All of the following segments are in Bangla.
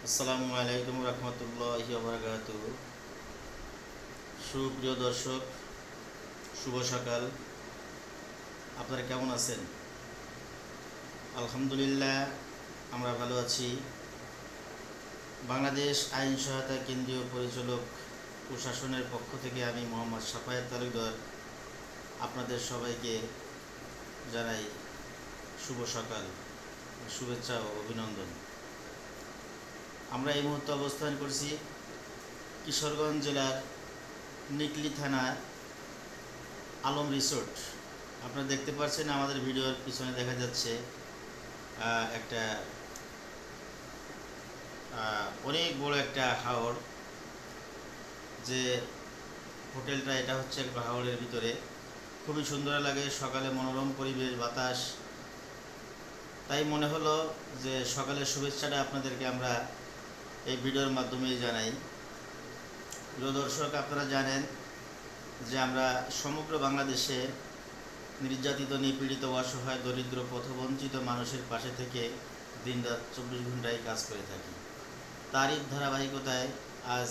আসসালামু আলাইকুম রহমতুল্লাহি ওয়া বারাকাতুহু। সুপ্রিয় দর্শক, শুভ সকাল। আপনারা কেমন আছেন? আলহামদুলিল্লাহ, আমরা ভালো আছি। বাংলাদেশ আইন সহায়তা কেন্দ্রীয় পরিচালক প্রশাসনের পক্ষ থেকে আমি মোহাম্মদ সাফায়েত তালুকদার আপনাদের সবাইকে জানাই শুভ সকাল, শুভেচ্ছা ও অভিনন্দন। আমরা এই মুহূর্তে অবস্থান করছি কিশোরগঞ্জ জেলার নিকলি থানার আলম রিসোর্ট। আপনারা দেখতে পাচ্ছেন, আমাদের ভিডিওর পিছনে দেখা যাচ্ছে একটা অনেক বড় একটা হাওর। যে হোটেলটা, এটা হচ্ছে একটা হাওরের ভিতরে, খুবই সুন্দর লাগে। সকালে মনোরম পরিবেশ, বাতাস। তাই মনে হলো যে সকালের শুভেচ্ছাটা আপনাদেরকে আমরা এই ভিডিওর মাধ্যমে জানাই। প্রিয় দর্শক, আপনারা জানেন যে আমরা সমগ্র বাংলাদেশে নির্যাতিত, নিপীড়িত, অসহায়, দরিদ্র, পথবঞ্চিত মানুষের পাশে থেকে দিনরাত 24 ঘন্টায় কাজ করে থাকি। তারই ধারাবাহিকতায় আজ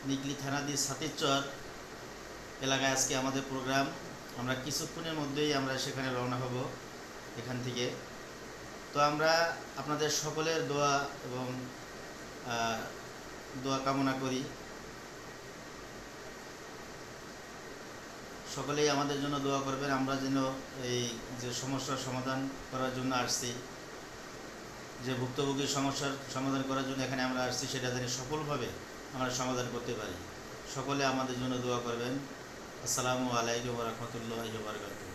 নিকলি থানাধীন সাতিরচর এলাকায় আজকে আমাদের প্রোগ্রাম। আমরা কিছুক্ষণের মধ্যেই আমরা সেখানে রওনা হব এখান থেকে। তো আমরা আপনাদের সকলের দোয়া এবং দোয়া কামনা করি। সকলেই আমাদের জন্য দোয়া করবেন, আমরা যেন এই যে সমস্যার সমাধান করার জন্য আসছি, যে ভুক্তভোগীর সমস্যার সমাধান করার জন্য এখানে আমরা আসছি, সেটা যেন সফলভাবে আমরা সমাধান করতে পারি। সকলে আমাদের জন্য দোয়া করবেন। আসসালামু আলাইকুম ওয়া রাহমাতুল্লাহি ওয়া বারাকাতুহু।